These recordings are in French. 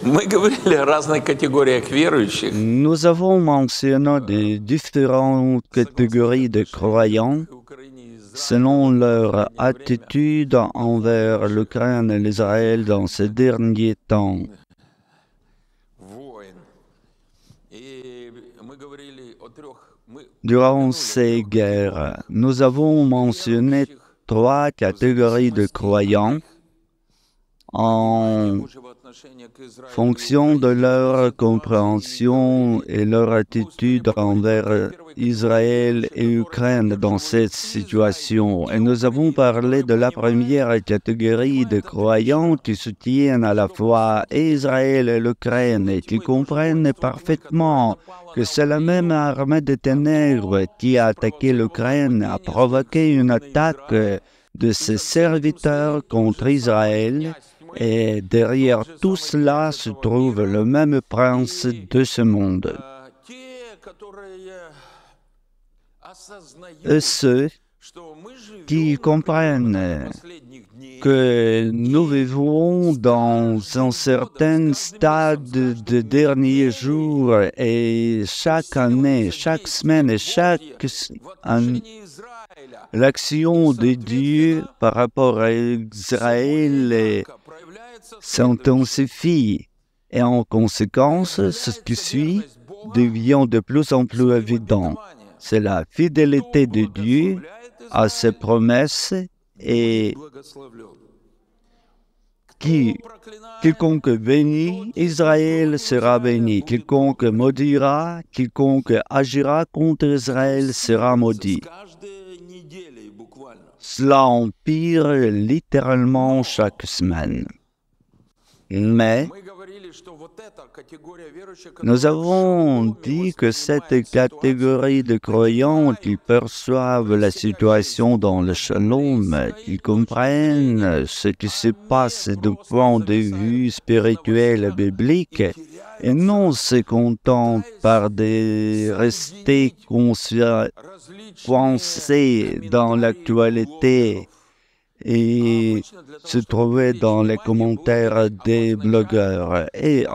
Мы говорили о разных категориях верующих. Nous avons mentionné des différentes catégories de croyants selon leur attitude envers l'Ukraine et l'Israël dans ces derniers temps. Войн. И мы говорили о трех... Durant ces guerres, nous avons mentionné trois catégories de croyants en fonction de leur compréhension et leur attitude envers Israël et l'Ukraine dans cette situation. Et nous avons parlé de la première catégorie de croyants qui soutiennent à la fois Israël et l'Ukraine et qui comprennent parfaitement que c'est la même armée des ténèbres qui a attaqué l'Ukraine, a provoqué une attaque de ses serviteurs contre Israël. Et derrière tout cela se trouve le même prince de ce monde. Et ceux qui comprennent que nous vivons dans un certain stade de derniers jours et chaque année, chaque semaine et chaque année, l'action de Dieu par rapport à Israël s'intensifie et en conséquence, ce qui suit devient de plus en plus évident. C'est la fidélité de Dieu à ses promesses et quiconque bénit Israël sera béni. Quiconque maudira, quiconque agira contre Israël sera maudit. Cela empire littéralement chaque semaine. Mais nous avons dit que cette catégorie de croyants qui perçoivent la situation dans le shalom, qui comprennent ce qui se passe du point de vue spirituel et biblique, et non se contentent par de rester coincés dans l'actualité et se trouver dans les commentaires des blogueurs. Et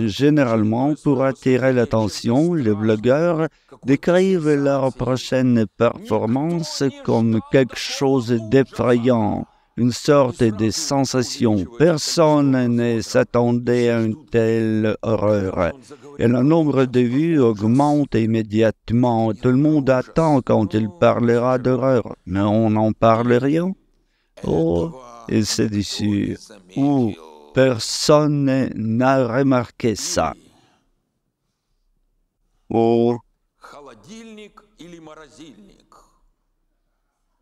généralement, pour attirer l'attention, les blogueurs décrivent leur prochaine performance comme quelque chose d'effrayant, une sorte de sensation. Personne ne s'attendait à une telle horreur. Et le nombre de vues augmente immédiatement. Tout le monde attend quand il parlera d'horreur. Mais on n'en parle rien. Oh, et c'est d'ici où personne n'a remarqué ça. Oh,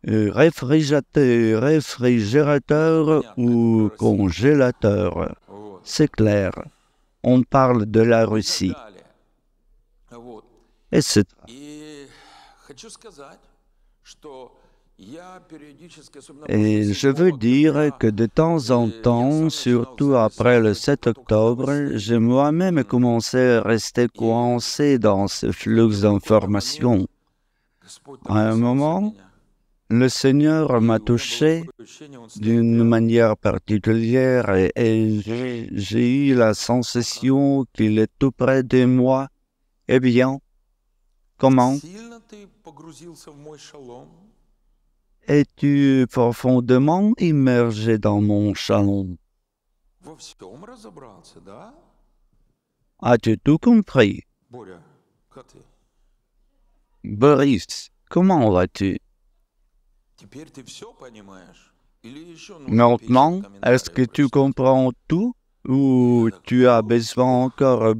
réfrigérateur ou congélateur, c'est clair. On parle de la Russie. Et c'est... Et je veux dire que de temps en temps, surtout après le 7 octobre, j'ai moi-même commencé à rester coincé dans ce flux d'informations. À un moment, le Seigneur m'a touché d'une manière particulière et j'ai eu la sensation qu'il est tout près de moi. Eh bien, comment? Es-tu profondément immergé dans mon shalom? As-tu tout compris? Boris, comment vas-tu? Maintenant, est-ce que tu comprends tout ou tu as besoin encore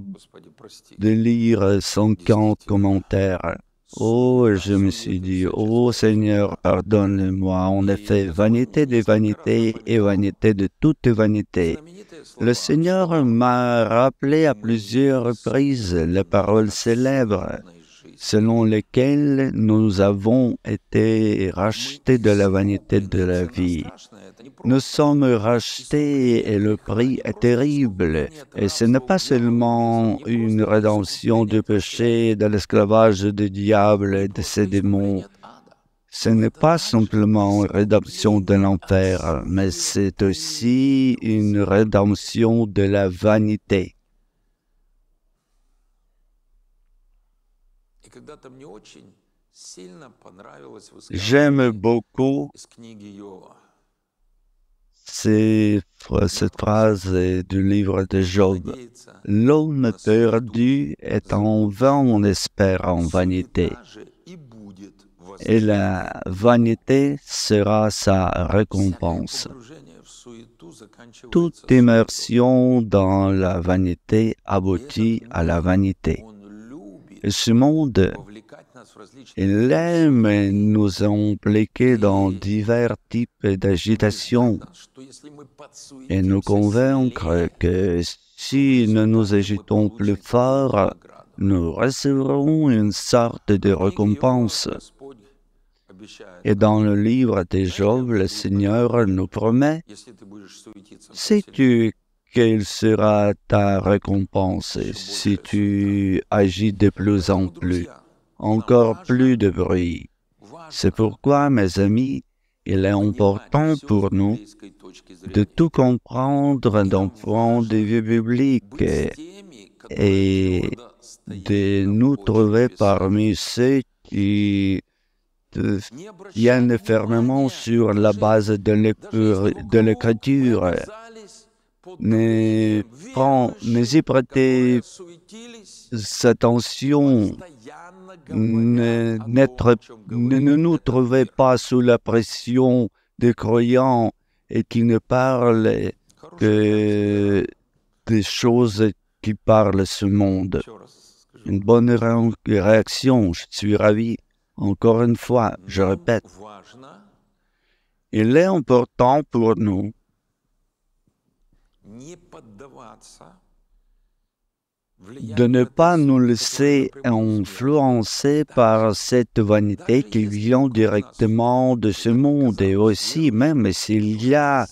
de lire 50 commentaires? Oh, je me suis dit, oh Seigneur, pardonne-moi. En effet, vanité des vanités et vanité de toute vanité. Le Seigneur m'a rappelé à plusieurs reprises les paroles célèbres selon lesquelles nous avons été rachetés de la vanité de la vie. Nous sommes rachetés et le prix est terrible. Et ce n'est pas seulement une rédemption du péché, de l'esclavage du diable et de ses démons. Ce n'est pas simplement une rédemption de l'enfer, mais c'est aussi une rédemption de la vanité. И когда-то мне очень сильно понравилось J'aime высказывание beaucoup из книги Иова. cette phrase du livre de Job. Надеяться L'homme на суету perdu est en vain, on espère en vanité, суета же и будет et возвышение. la vanité sera sa Всякое récompense. погружение в суету заканчивается Toute суетой. immersion dans la vanité И aboutit этот à la мир, vanité. он любит Et ce monde, вовлекать нас в различные il aime nous impliquer dans divers types d'agitation убеждать нас, что если мы et nous подсуетимся convaincre сильнее, que si nous nous agitons plus fort, награду. nous recevrons une sorte de В книге Иова récompense. Господь обещает Et нам, dans le livre de Job, le Seigneur nous promet, если ты будешь суетиться все сильнее, sais-tu quelle sera ta récompense si tu agis de plus en plus, друзья, encore plus de bruit. C'est pourquoi, mes amis, il est important pour nous de tout comprendre d'un point de vue biblique et de nous trouver parmi ceux qui tiennent fermement sur la base de l'Écriture. N'y prêtez attention, ne nous trouvez pas sous la pression des croyants et qui ne parlent que des choses qui parlent ce monde. Une bonne réaction, je suis ravi. Encore une fois, je répète, il est important pour nous de ne pas nous laisser influencer par cette vanité qui vient directement de ce monde. Et aussi, même s'il y a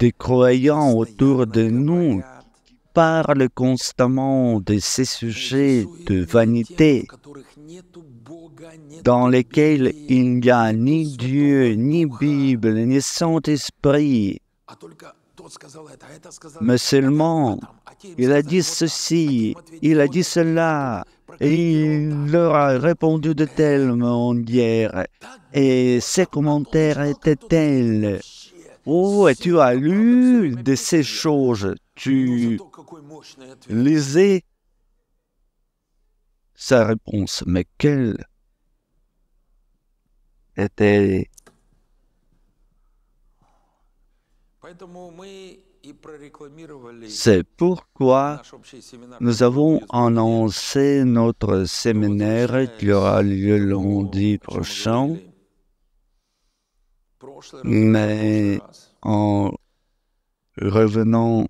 des croyants autour de nous qui parlent constamment de ces sujets de vanité dans lesquels il n'y a ni Dieu, ni Bible, ni Saint-Esprit, mais seulement il a dit ceci, il a dit cela, et il leur a répondu de telle manière, et ses commentaires étaient tels. Oh, et tu as lu de ces choses, tu lisais sa réponse, mais quelle était... C'est pourquoi nous avons annoncé notre séminaire qui aura lieu lundi prochain, mais en revenant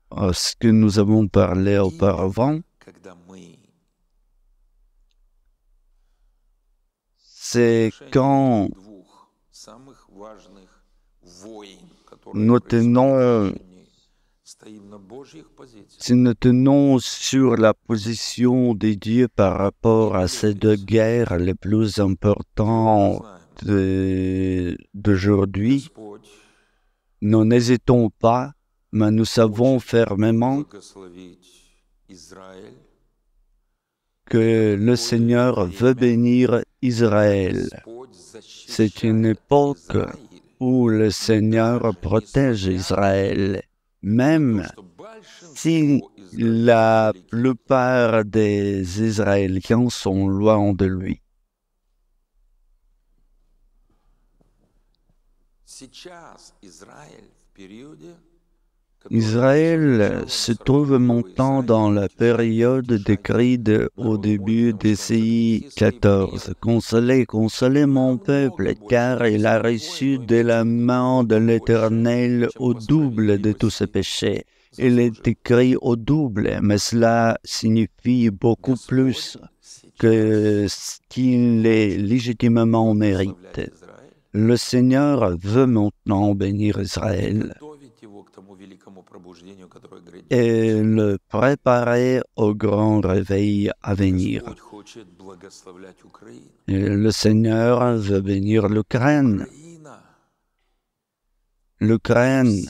à ce que nous avons parlé auparavant, c'est quand nous tenons sur la position de Dieu par rapport à ces deux guerres les plus importantes d'aujourd'hui, nous n'hésitons pas, mais nous savons fermement que le Seigneur veut bénir Israël. C'est une époque où le Seigneur protège Israël, même si la plupart des Israéliens sont loin de lui. Israël se trouve maintenant dans la période décrite au début d'Ésaïe 14. Consolez, consolez mon peuple, car il a reçu de la main de l'Éternel au double de tous ses péchés. Il est écrit au double, mais cela signifie beaucoup plus que ce qu'il est légitimement mérite. Le Seigneur veut maintenant bénir Israël et le préparer au grand réveil à venir. Et le Seigneur veut bénir l'Ukraine. L'Ukraine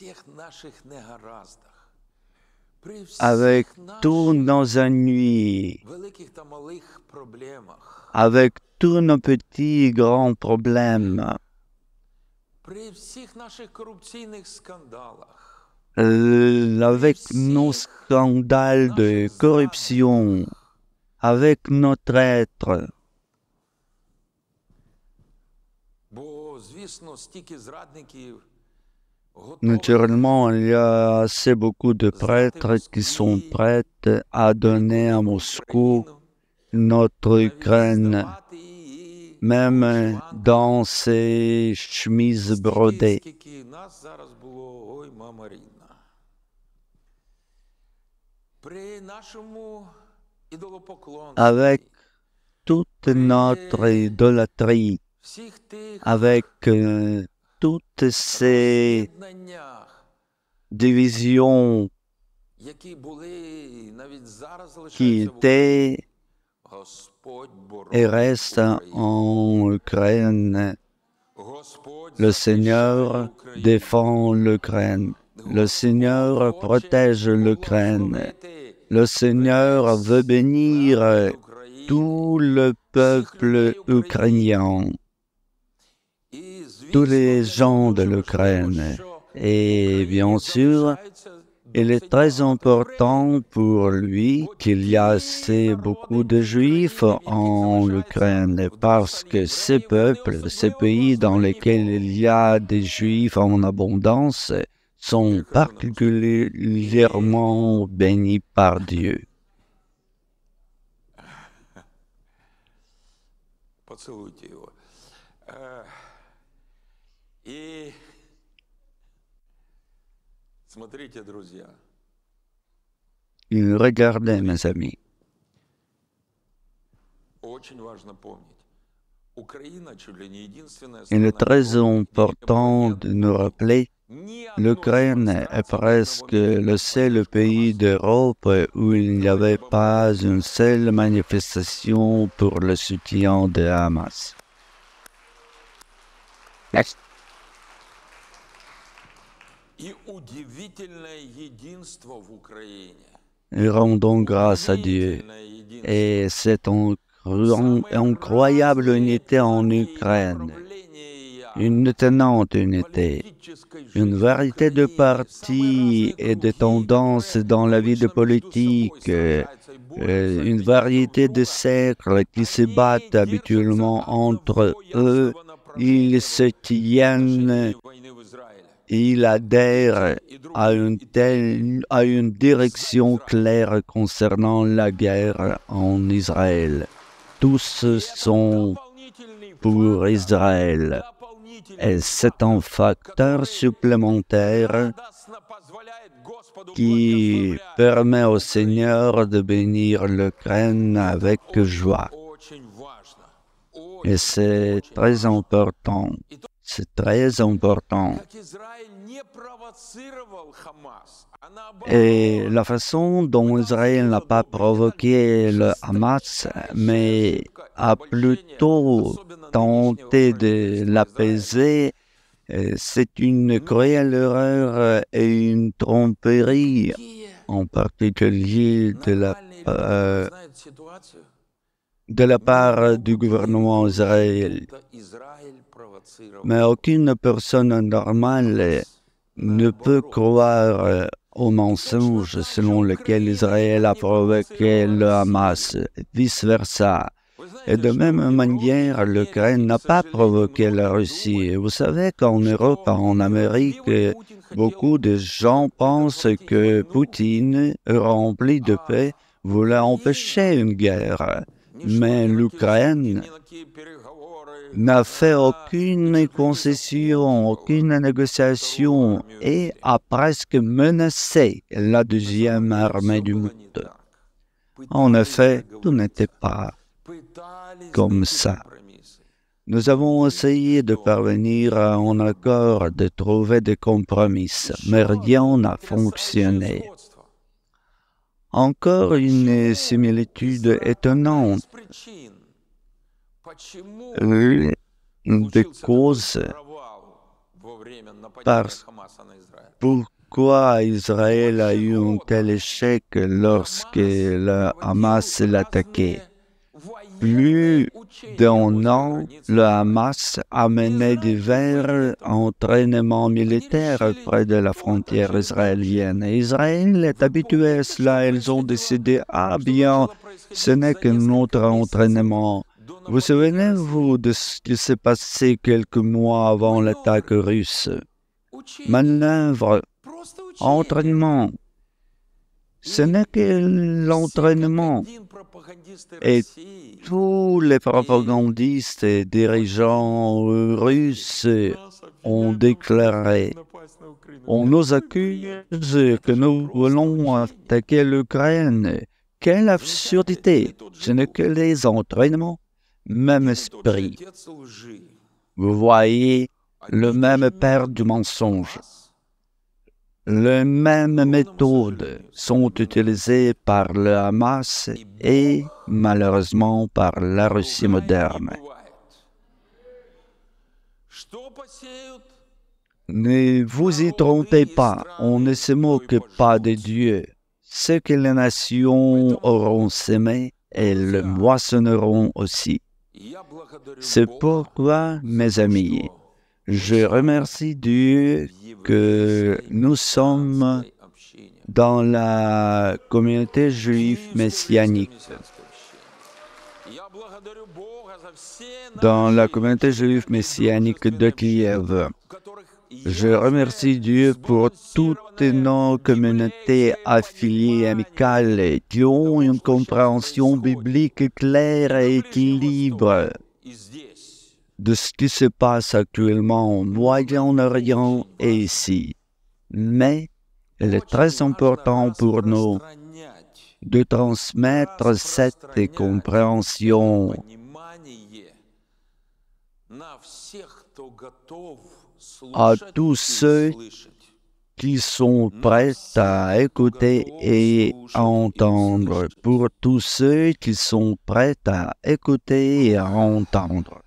avec tous nos ennuis, великих та малих проблемах, avec tous nos petits et grands problèmes, при всіх наших корупційних скандалах, avec nos scandales de corruption, avec nos traîtres. бо, звісно, стільки зрадників готові Naturellement, il y a assez beaucoup de prêtres qui sont prêts à donner à Moscou notre Ukraine, віддавати її. même dans ses chemises brodées, Скільки нас зараз було, ой, мама рідна. При нашому ідолопоклонстві, avec toute notre idolâtrie, всіх тих avec toutes ces об'єднаннях, divisions які були і навіть зараз qui залишаються в Україні, étaient Господь et боронить restent Україну. en Ukraine. Господь Le захищає Seigneur Україну. défend l'Ukraine. Le Seigneur protège l'Ukraine. Le Seigneur veut bénir tout le peuple ukrainien, tous les gens de l'Ukraine. Et bien sûr, il est très important pour lui qu'il y a assez beaucoup de Juifs en Ukraine, parce que ces peuples, ces pays dans lesquels il y a des Juifs en abondance, sont particulièrement bénis par Dieu. Поцелуйте его. И смотрите, друзья, Regardez, mes amis, очень важно помнить. Украина чуть ли не единственная il est страна très Европы, important de nous rappeler ни одной l'Ukraine est демонстрации presque мирного le seul поддержки pays Хамаса. d'Europe où il n'y avait pas une seule manifestation pour le soutien de Hamas. И удивительное единство в Украине. Et rendons grâce à Dieu. Удивительное единство. Et cette incroyable unité en Ukraine, une tenante unité, une variété de partis et de tendances dans la vie de politique, une variété de cercles qui se battent habituellement entre eux, ils se tiennent, ils adhèrent à une direction claire concernant la guerre en Israël. Tous sont pour Israël. Et c'est un facteur supplémentaire qui permet au Seigneur de bénir l'Ukraine avec joie. Et c'est très important. C'est très important. Et la façon dont Israël n'a pas provoqué le Hamas, mais a plutôt tenté de l'apaiser, c'est une cruelle erreur et une tromperie, en particulier de la part du gouvernement israélien. Mais aucune personne normale ne peut croire au mensonge selon lequel Israël a provoqué le Hamas, vice-versa. Et de même manière, l'Ukraine n'a pas provoqué la Russie. Vous savez qu'en Europe, en Amérique, beaucoup de gens pensent que Poutine, rempli de paix, voulait empêcher une guerre. Mais l'Ukraine n'a fait aucune concession, aucune négociation et a presque menacé la deuxième armée du monde. En effet, tout n'était pas comme ça. Nous avons essayé de parvenir à un accord, de trouver des compromis, mais rien n'a fonctionné. Encore une similitude étonnante. L'une des causes pourquoi Israël a eu un tel échec lorsque le Hamas l'attaquait. Plus d'un an, le Hamas a mené divers entraînements militaires près de la frontière israélienne. Israël est habitué à cela. Ils ont décidé, ah bien, ce n'est qu'un autre entraînement. Vous souvenez-vous de ce qui s'est passé quelques mois avant l'attaque russe? Manœuvre, entraînement. Ce n'est que l'entraînement. Et tous les propagandistes et dirigeants russes ont déclaré: on nous accuse que nous voulons attaquer l'Ukraine. Quelle absurdité! Ce n'est que les entraînements. Même esprit. Vous voyez, le même père du mensonge. Les mêmes méthodes sont utilisées par le Hamas et malheureusement par la Russie moderne. Ne vous y trompez pas, on ne se moque pas de Dieu. Ce que les nations auront semé, elles le moissonneront aussi. C'est pourquoi, mes amis, je remercie Dieu que nous sommes dans la communauté juive messianique. Dans la communauté juive messianique de Kiev. Je remercie Dieu pour toutes nos communautés affiliées amicales qui ont une compréhension biblique claire et équilibrée de ce qui se passe actuellement au Moyen-Orient et ici. Mais il est très important pour nous de transmettre cette compréhension à tous ceux qui sont prêts à écouter et à entendre. Pour tous ceux qui sont prêts à écouter et à entendre.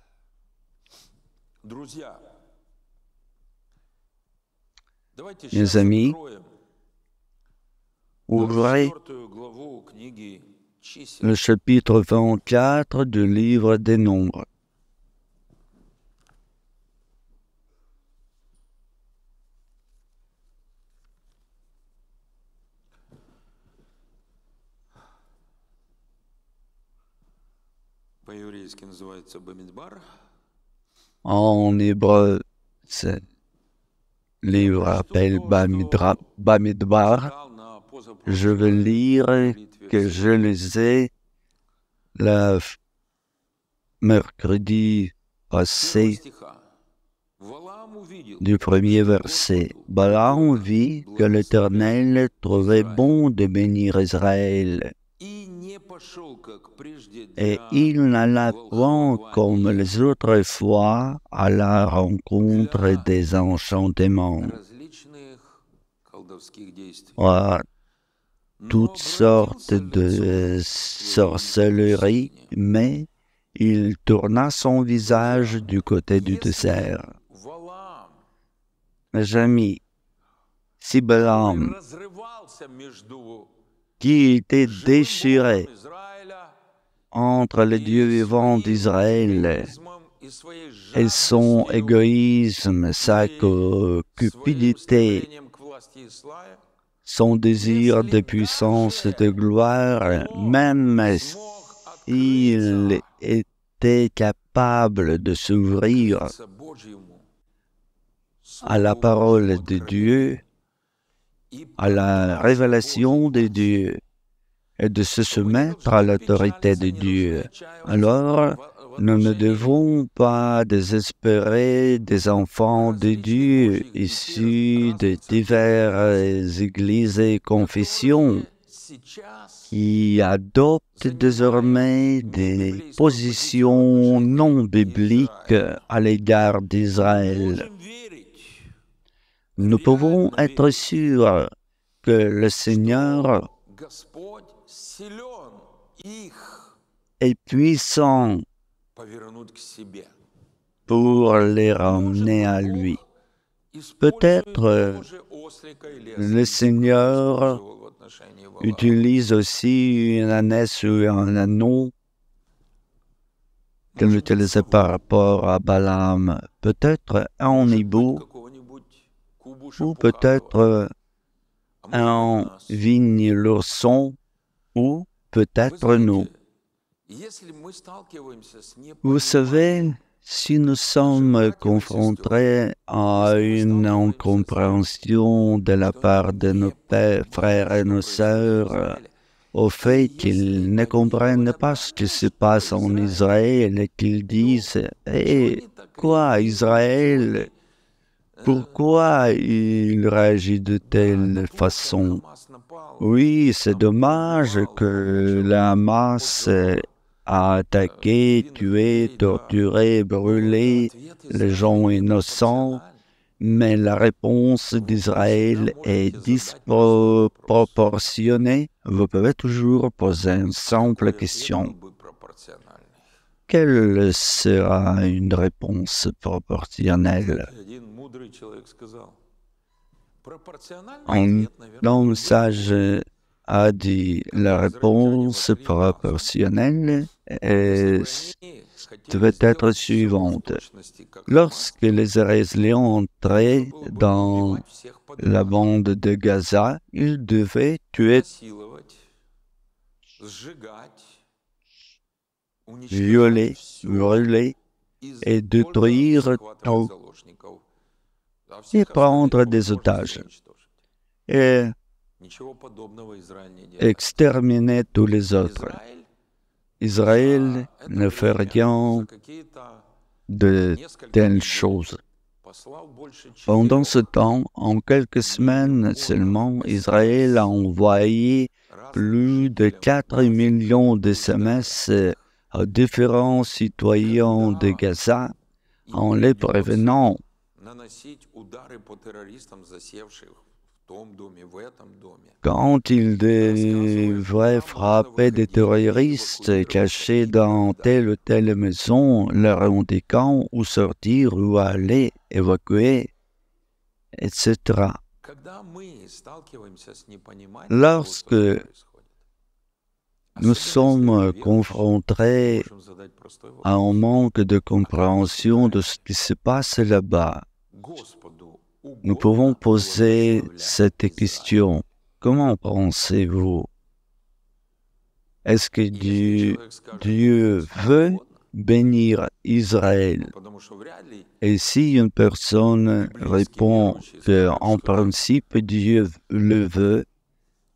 Mes amis, ouvrez le chapitre 24 du livre des Nombres. En hébreu, ce livre appelle Bamidbar. Je vais lire que je lisais le mercredi passé du premier verset. Balaam vit que l'Éternel trouvait bon de bénir Israël. Et il n'alla point comme les autres fois à la rencontre des enchantements, à toutes sortes de sorcelleries, mais il tourna son visage du côté du désert. Mes amis, si Balaam, qui était déchiré entre les dieux vivants d'Israël et son égoïsme, sa cupidité, son désir de puissance et de gloire, même s'il était capable de s'ouvrir à la parole de Dieu, à la révélation de Dieu, et de se soumettre à l'autorité de Dieu. Alors, nous ne devons pas désespérer des enfants de Dieu issus de diverses églises et confessions qui adoptent désormais des positions non bibliques à l'égard d'Israël. Nous pouvons être sûrs que le Seigneur est puissant pour les ramener à lui. Peut-être le Seigneur utilise aussi une ânesse ou un anneau qu'il utilisait par rapport à Balaam. Peut-être un hibou ou peut-être un vigne l'ourson ou peut-être nous. Vous savez, si nous sommes confrontés à une incompréhension de la part de nos frères et nos sœurs, au fait qu'ils ne comprennent pas ce qui se passe en Israël et qu'ils disent « Eh, quoi, Israël? Pourquoi il réagit de telle façon? » Oui, c'est dommage que la Hamas a attaqué, tué, torturé, brûlé les gens innocents, mais la réponse d'Israël est disproportionnée. Vous pouvez toujours poser une simple question. Quelle sera une réponse proportionnelle? Un homme sage a dit la réponse proportionnelle devait être suivante. Lorsque les Israéliens entraient dans la bande de Gaza, ils devaient tuer, violer, brûler et détruire tout et prendre des otages et exterminer tous les autres. Israël ne fait rien de telles choses. Pendant ce temps, en quelques semaines seulement, Israël a envoyé plus de 4 millions de SMS à différents citoyens de Gaza en les prévenant quand ils devraient frapper des terroristes cachés dans telle ou telle maison, leur indiquant où sortir, où aller, évacuer, etc. Lorsque nous sommes confrontés à un manque de compréhension de ce qui se passe là-bas, nous pouvons poser cette question. Comment pensez-vous? Est-ce que Dieu veut bénir Israël? Et si une personne répond qu'en principe Dieu le veut,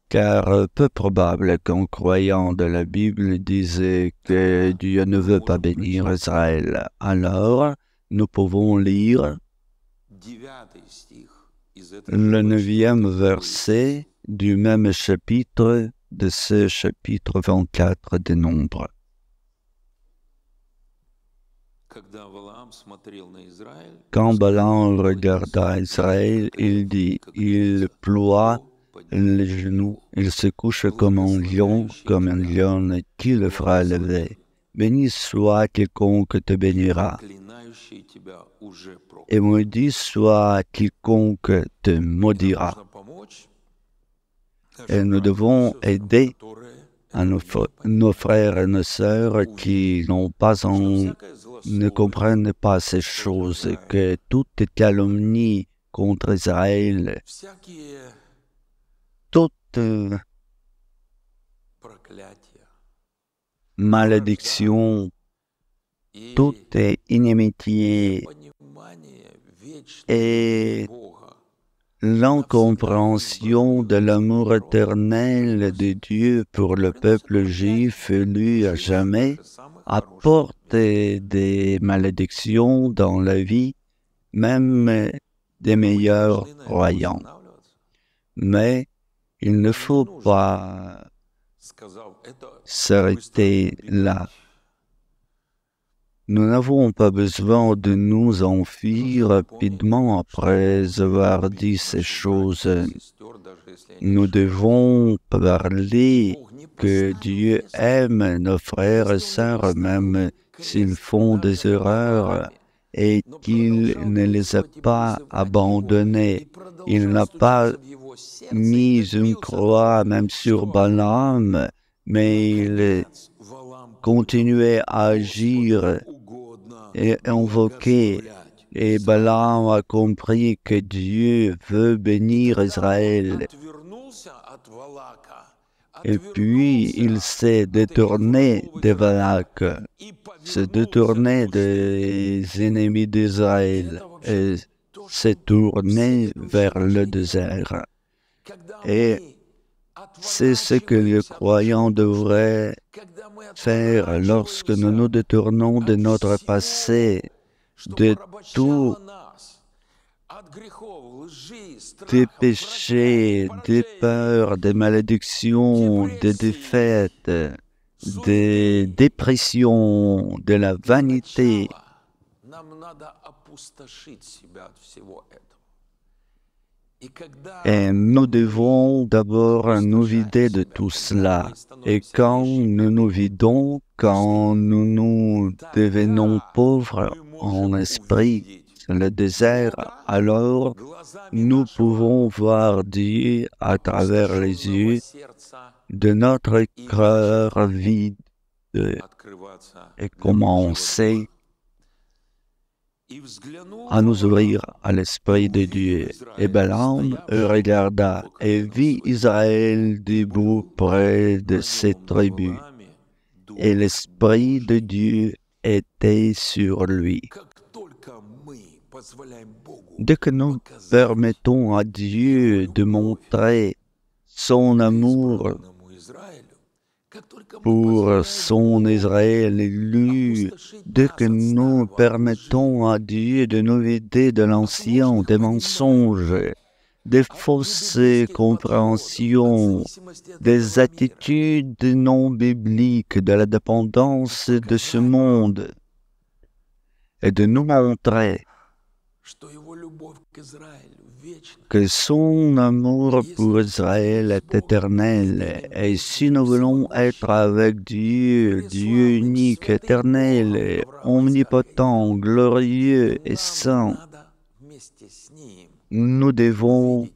car peu probable qu'un croyant de la Bible disait que Dieu ne veut pas bénir Israël, alors nous pouvons lire le 9e verset du même chapitre, de ce chapitre 24 des Nombres. Quand Balaam regarda Israël, il dit, il ploie les genoux, il se couche comme un lion qui le fera lever. Béni soit quiconque te bénira, et maudit soit quiconque te maudira. Et nous devons aider à nos frères et nos sœurs qui ne comprennent pas ces choses, que toute calomnie contre Israël, toute malédiction, toute inimitié et l'incompréhension de l'amour éternel de Dieu pour le peuple juif élu à jamais apporte des malédictions dans la vie, même des meilleurs croyants. Mais il ne faut pas s'arrêter là. Nous n'avons pas besoin de nous enfuir rapidement après avoir dit ces choses. Nous devons parler que Dieu aime nos frères et sœurs, même s'ils font des erreurs, et qu'il ne les a pas abandonnés. Il n'a pas mis une croix même sur Balaam, mais il continuait à agir et invoquer. Et Balaam a compris que Dieu veut bénir Israël. Et puis il s'est détourné de Balak, s'est détourné des ennemis d'Israël et s'est tourné vers le désert. Et c'est ce que les croyants devraient faire lorsque nous nous détournons de notre passé, de tout des péchés, des peurs, des malédictions, des défaites, des dépressions, de la vanité. Et nous devons d'abord nous vider de tout cela. Et quand nous nous vidons, quand nous devenons pauvres en esprit, le désert, alors nous pouvons voir Dieu à travers les yeux de notre cœur vide et commencer à nous ouvrir à l'Esprit de Dieu. Et Balaam regarda et vit Israël debout près de ses tribus. Et l'Esprit de Dieu était sur lui. Dès que nous permettons à Dieu de montrer son amour pour son Israël élu, dès que nous permettons à Dieu de nous vider de l'ancien, des mensonges, des fausses compréhensions, des attitudes non bibliques, de la dépendance de ce monde, et de nous montrer que son amour pour Israël est éternel. Et si nous voulons être avec Dieu, Dieu unique, éternel, omnipotent, glorieux et saint, nous devons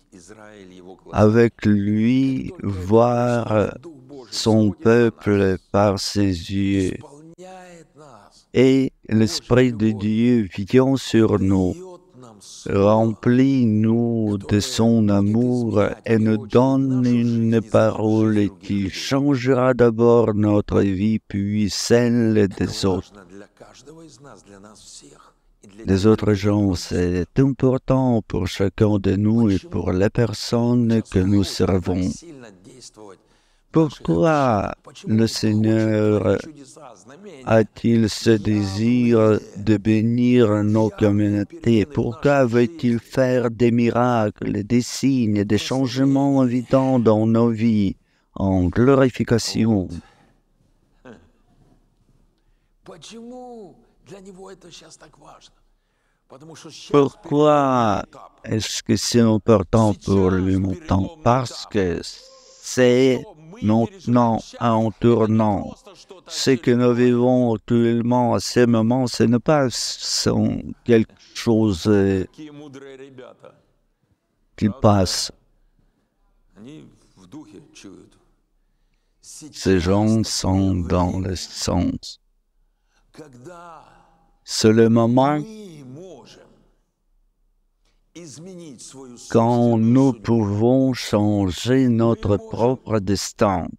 avec lui voir son peuple par ses yeux. Et l'Esprit de Dieu vient sur nous, remplit-nous de son amour et nous donne une parole qui changera d'abord notre vie, puis celle des autres. Des autres gens, c'est important pour chacun de nous et pour les personnes que nous servons. Pourquoi le Seigneur a-t-il ce désir de bénir nos communautés? Pourquoi veut-il faire des miracles, des signes, des changements évidents dans nos vies en glorification? Pourquoi est-ce que c'est important pour lui maintenant? Parce que c'est maintenant un tournant. Ce que nous vivons actuellement à ce moment, ce n'est pas quelque chose qui passe. Ces gens sont dans le sens. C'est le moment quand nous pouvons changer notre propre destin.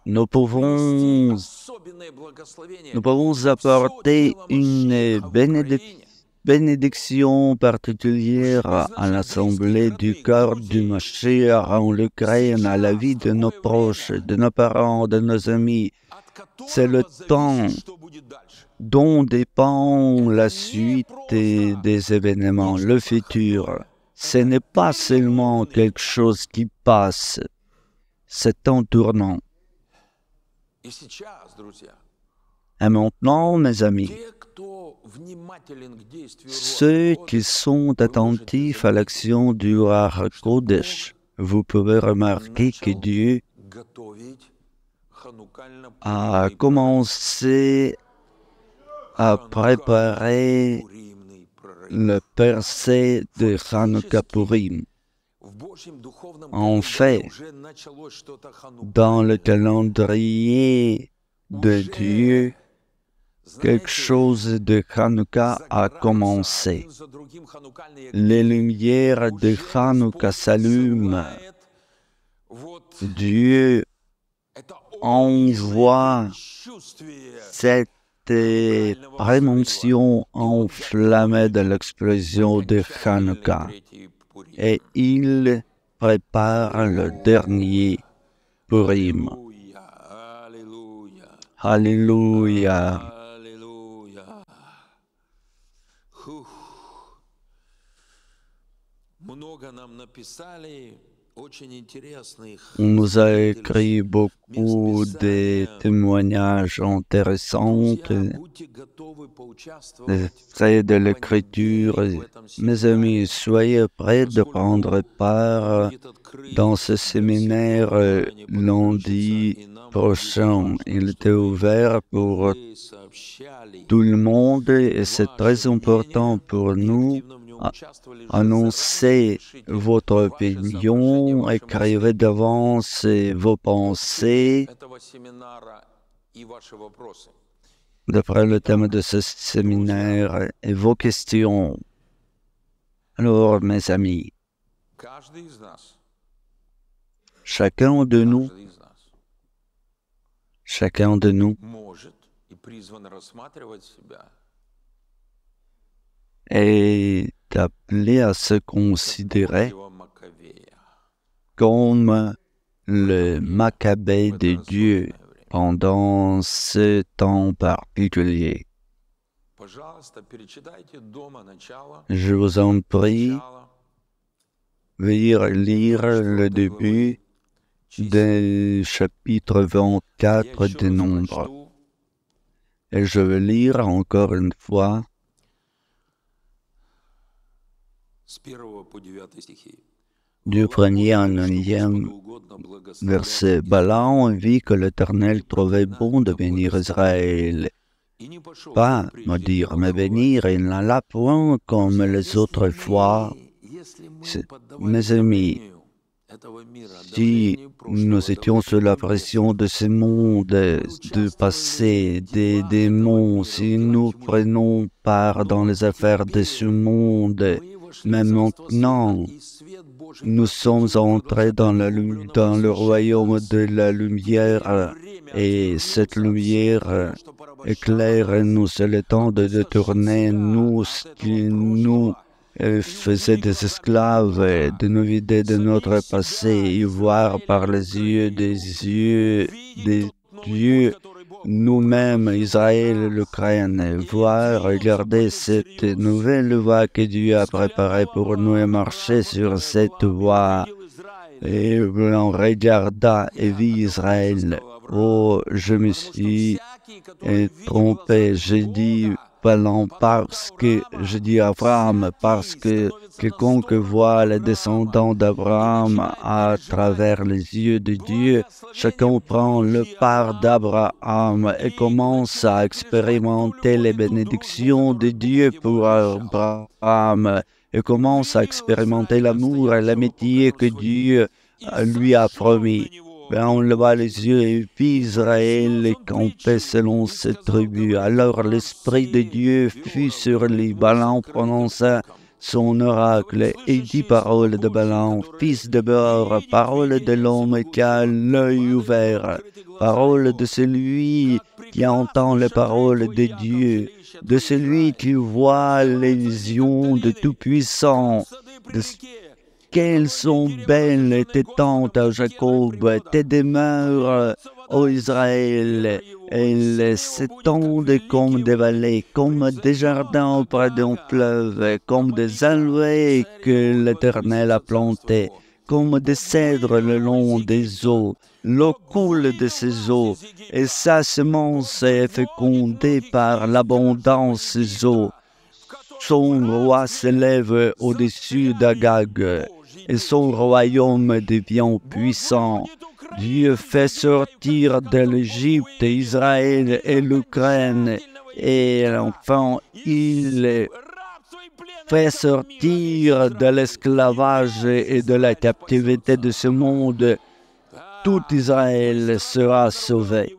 Nous pouvons apporter une bénédiction particulière à l'Assemblée du corps du Mashiach en Ukraine, à la vie de nos proches, de nos parents, de nos amis. C'est le temps dont dépend la suite des événements, le futur. Ce n'est pas seulement quelque chose qui passe, c'est un tournant. Et maintenant, mes amis, ceux qui sont attentifs à l'action du Ruach Kodesh, vous pouvez remarquer que Dieu a commencé à préparer le percée de Hanouka Purim. En fait, dans le calendrier de Dieu, quelque chose de Hanouka a commencé. Les lumières de Hanouka s'allument. Dieu envoie cette prémention enflammée de l'explosion de Hanouka et il prépare le dernier Purim. Alléluia. On nous a écrit beaucoup de témoignages intéressants, des traits de l'écriture. Mes amis, soyez prêts de prendre part dans ce séminaire lundi prochain. Il était ouvert pour tout le monde et c'est très important pour nous. Annoncez votre opinion, écrivez d'avance vos pensées d'après le thème de ce séminaire et vos questions. Alors, mes amis, chacun de nous est appelé à se considérer comme le Maccabée de Dieu pendant ce temps particulier. Je vous en prie, veuillez lire le début du chapitre 24 des Nombres. Et je vais lire encore une fois du 1er au 9e verset. Balaam vit que l'Éternel trouvait bon de bénir Israël. Pas maudire, mais bénir, il n'alla point comme les autres fois. Mes amis, si nous étions sous la pression de ce monde, du passé, des démons, si nous prenons part dans les affaires de ce monde, mais maintenant, nous sommes entrés dans le royaume de la lumière et cette lumière éclaire-nous. C'est le temps de détourner nous qui nous faisaient des esclaves, de nous vider de notre passé et voir par les yeux des dieux nous-mêmes, Israël et l'Ukraine, voir, regarder cette nouvelle voie que Dieu a préparée pour nous et marcher sur cette voie. Et on regarda et vit Israël. Oh, je me suis trompé, j'ai dit Balaam parce que je dis Abraham, parce que quiconque voit les descendants d'Abraham à travers les yeux de Dieu, chacun prend le part d'Abraham et commence à expérimenter les bénédictions de Dieu pour Abraham et commence à expérimenter l'amour et l'amitié que Dieu lui a promis. On leva les yeux et vit Israël campait selon ses tribus. Alors l'Esprit de Dieu fut sur lui. Balaam prononça son oracle et dit parole de Balaam, fils de Béor, parole de l'homme qui a l'œil ouvert, parole de celui qui entend les paroles de Dieu, de celui qui voit les visions de Tout-Puissant. Quelles sont belles tes tentes à Jacob, tes demeures, ô Israël. Elles s'étendent comme des vallées, comme des jardins auprès d'un fleuve, comme des aloès que l'Éternel a plantés, comme des cèdres le long des eaux. L'eau coule de ces eaux, et sa semence est fécondée par l'abondance des eaux. Son roi s'élève au-dessus d'Agag, et son royaume devient puissant. Dieu fait sortir de l'Égypte Israël et l'Ukraine, et enfin il fait sortir de l'esclavage et de la captivité de ce monde, tout Israël sera sauvé.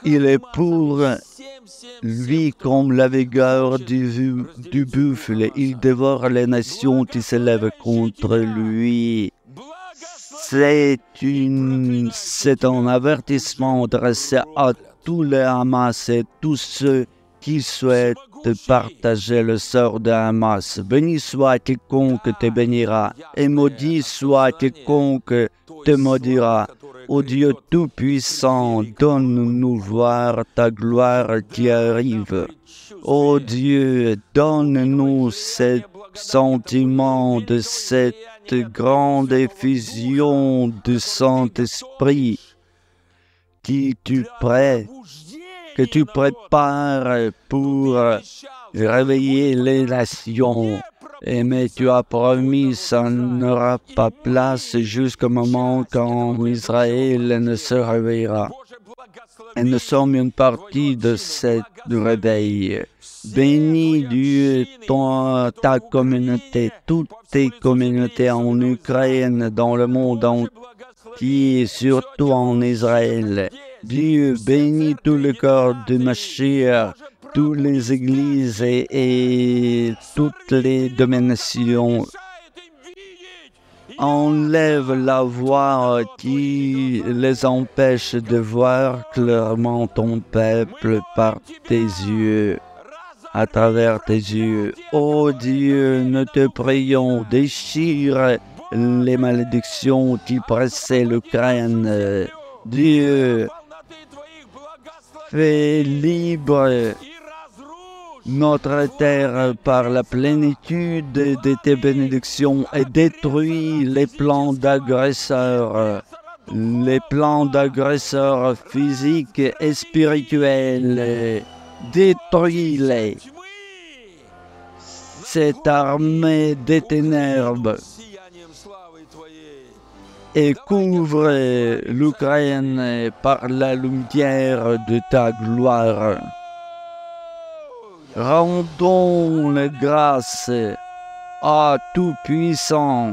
Il est pour lui comme la vigueur du buffle. Il dévore les nations qui se lèvent contre lui. C'est un avertissement adressé à tous les Hamas et tous ceux qui souhaitent partager le sort de Hamas. Béni soit quiconque te bénira, et maudit soit quiconque te maudira. Ô Dieu Tout-Puissant, donne-nous voir ta gloire qui arrive. Ô Dieu, donne-nous ce sentiment de cette grande effusion du Saint-Esprit que tu prépares pour réveiller les nations. Mais tu as promis, ça n'aura pas place jusqu'au moment quand Israël ne se réveillera. Et nous sommes une partie de cette réveil. Bénis Dieu ta communauté, toutes tes communautés en Ukraine, dans le monde entier, surtout en Israël. Dieu bénit tout le corps de Mashiach, toutes les églises et toutes les dominations. Enlève la voix qui les empêche de voir clairement ton peuple par tes yeux, à travers tes yeux. Ô Dieu, nous te prions, déchire les malédictions qui pressaient l'Ukraine. Dieu, fais libre notre terre par la plénitude de tes bénédictions et détruis les plans d'agresseurs physiques et spirituels. Détruis-les. Cette armée des ténèbres et couvre l'Ukraine par la lumière de ta gloire. Rendons la grâce à Tout-Puissant